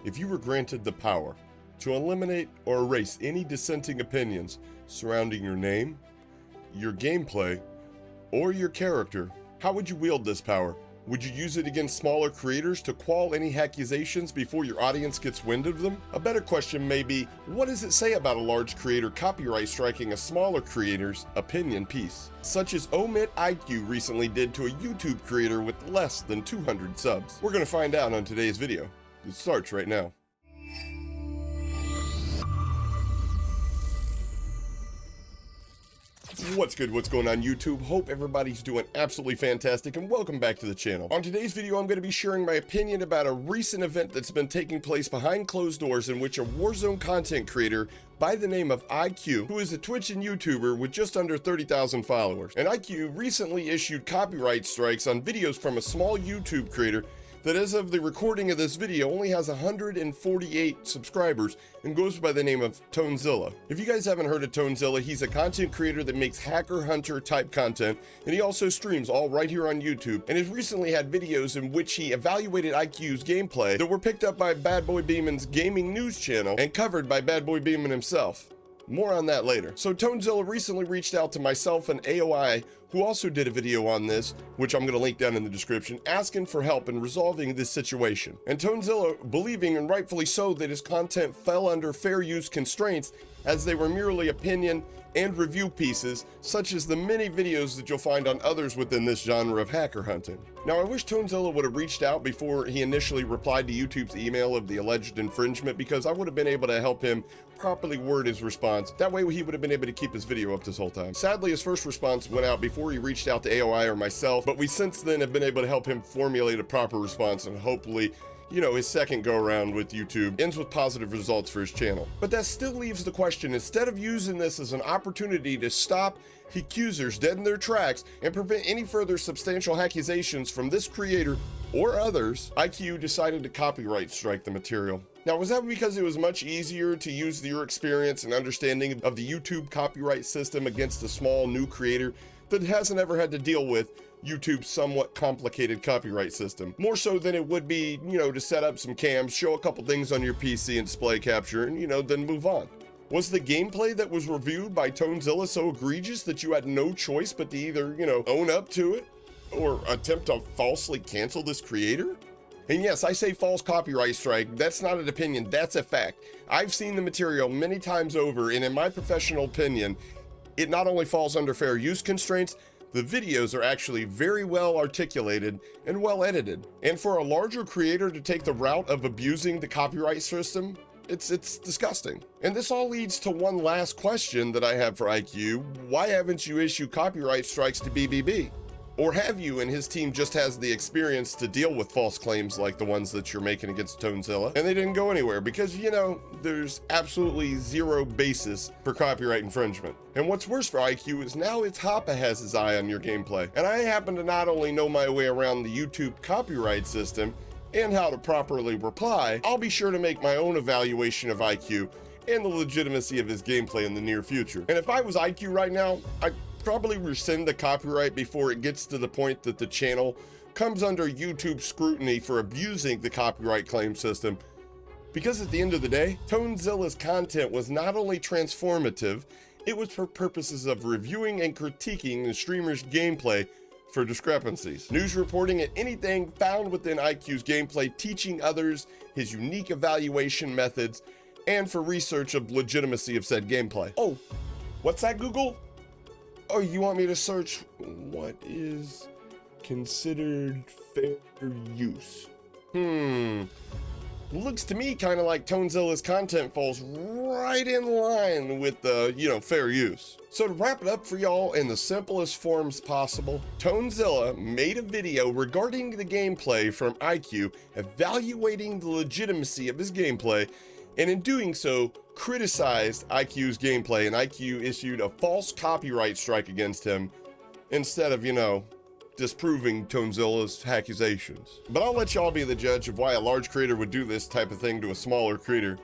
If you were granted the power to eliminate or erase any dissenting opinions surrounding your name, your gameplay, or your character, how would you wield this power? Would you use it against smaller creators to quell any accusations before your audience gets wind of them? A better question may be, what does it say about a large creator copyright striking a smaller creator's opinion piece? Such as EYEQEW recently did to a YouTube creator with less than 200 subs. We're going to find out on today's video. It starts right now. What's good? What's going on, YouTube? Hope everybody's doing absolutely fantastic, and welcome back to the channel. On today's video, I'm going to be sharing my opinion about a recent event that's been taking place behind closed doors, in which a Warzone content creator by the name of EYEQEW, who is a Twitch and YouTuber with just under 30,000 followers. And EYEQEW recently issued copyright strikes on videos from a small YouTube creator that, as of the recording of this video, only has 148 subscribers and goes by the name of ToneZilla. If you guys haven't heard of ToneZilla, he's a content creator that makes hacker hunter type content, and he also streams all right here on YouTube, and has recently had videos in which he evaluated EYEQEW's gameplay that were picked up by Bad Boy Beeman's gaming news channel and covered by Bad Boy Beeman himself. More on that later. So ToneZilla recently reached out to myself and AOI, who also did a video on this, which I'm going to link down in the description, asking for help in resolving this situation. And ToneZilla, believing, and rightfully so, that his content fell under fair use constraints, as they were merely opinion and review pieces, such as the many videos that you'll find on others within this genre of hacker hunting. Now, I wish ToneZilla would have reached out before he initially replied to YouTube's email of the alleged infringement, because I would have been able to help him properly word his response. That way he would have been able to keep his video up this whole time. Sadly, his first response went out before he reached out to AOI or myself, but we since then have been able to help him formulate a proper response, and hopefully, you know, his second go around with YouTube ends with positive results for his channel. But that still leaves the question, instead of using this as an opportunity to stop accusers dead in their tracks and prevent any further substantial accusations from this creator or others, EYEQEW decided to copyright strike the material. Now, was that because it was much easier to use your experience and understanding of the YouTube copyright system against a small new creator that hasn't ever had to deal with YouTube's somewhat complicated copyright system? More so than it would be, you know, to set up some cams, show a couple things on your PC and display capture, and, you know, then move on. Was the gameplay that was reviewed by ToneZilla so egregious that you had no choice but to either, you know, own up to it or attempt to falsely cancel this creator? And yes, I say false copyright strike. That's not an opinion, that's a fact. I've seen the material many times over, and in my professional opinion, it not only falls under fair use constraints, the videos are actually very well articulated and well edited. And for a larger creator to take the route of abusing the copyright system, it's disgusting. And this all leads to one last question that I have for EYEQEW. Why haven't you issued copyright strikes to BBB? Or have you, and his team just has the experience to deal with false claims like the ones that you're making against ToneZilla, and they didn't go anywhere? Because, you know, there's absolutely zero basis for copyright infringement. And what's worse for EYEQEW is now ItsHapa has his eye on your gameplay. And I happen to not only know my way around the YouTube copyright system and how to properly reply, I'll be sure to make my own evaluation of EYEQEW and the legitimacy of his gameplay in the near future. And if I was EYEQEW right now, I'd probably rescind the copyright before it gets to the point that the channel comes under YouTube scrutiny for abusing the copyright claim system. Because at the end of the day, ToneZilla's content was not only transformative, it was for purposes of reviewing and critiquing the streamer's gameplay for discrepancies, news reporting, and anything found within EYEQEW's gameplay, teaching others his unique evaluation methods, and for research of legitimacy of said gameplay. Oh, what's that, Google? Oh, you want me to search what is considered fair use? Looks to me kind of like ToneZilla's content falls right in line with the, you know, fair use. So to wrap it up for y'all in the simplest forms possible, ToneZilla made a video regarding the gameplay from EYEQEW, evaluating the legitimacy of his gameplay, and in doing so, criticized EYEQEW's gameplay, and EYEQEW issued a false copyright strike against him instead of, you know, disproving ToneZilla's accusations. But I'll let y'all be the judge of why a large creator would do this type of thing to a smaller creator.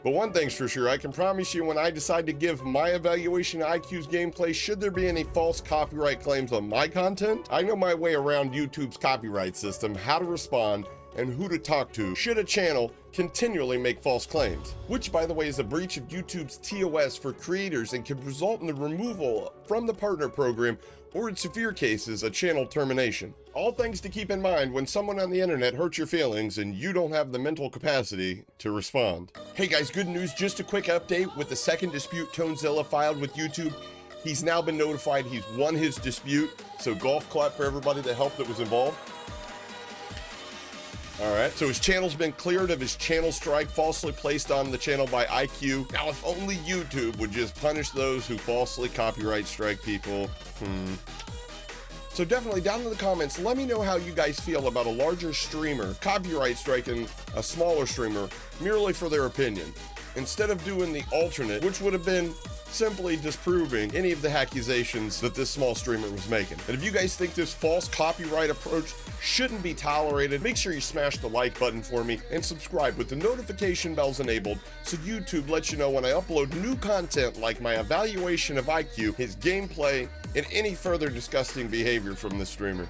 But one thing's for sure, I can promise you when I decide to give my evaluation of EYEQEW's gameplay, should there be any false copyright claims on my content, I know my way around YouTube's copyright system, how to respond, and who to talk to should a channel continually make false claims, which by the way is a breach of YouTube's TOS for creators and can result in the removal from the partner program or in severe cases, a channel termination. All things to keep in mind when someone on the internet hurts your feelings and you don't have the mental capacity to respond. Hey guys, good news, just a quick update with the second dispute ToneZilla filed with YouTube. He's now been notified he's won his dispute, so golf clap for everybody that helped that was involved. All right, so his channel's been cleared of his channel strike falsely placed on the channel by EYEQEW. Now, if only YouTube would just punish those who falsely copyright strike people. So definitely down in the comments, let me know how you guys feel about a larger streamer copyright striking a smaller streamer merely for their opinion, instead of doing the alternate, which would have been simply disproving any of the accusations that this small streamer was making. And if you guys think this false copyright approach shouldn't be tolerated, make sure you smash the like button for me and subscribe with the notification bells enabled so YouTube lets you know when I upload new content like my evaluation of EYEQEW, his gameplay, and any further disgusting behavior from this streamer.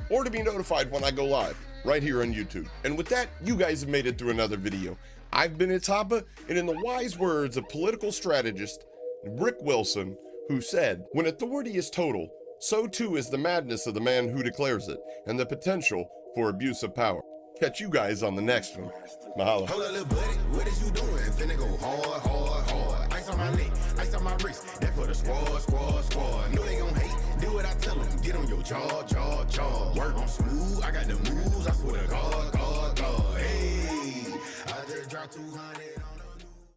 Or to be notified when I go live, right here on YouTube. And with that, you guys have made it through another video. I've been ItsHapa, and in the wise words of political strategist Rick Wilson, who said, "When authority is total, so too is the madness of the man who declares it, and the potential for abuse of power." Catch you guys on the next one. Mahalo. Hold up, little buddy, what is you doing? Finna go hard, hard, hard. Ice on my neck, ice on my wrist. That for the squad, squad, squad. Know they gon' hate, do what I tell them. Get on your jaw, jaw, jaw. Work on smooth, I got the moves. I swear to God, God, God. Hey, I just dropped 200 on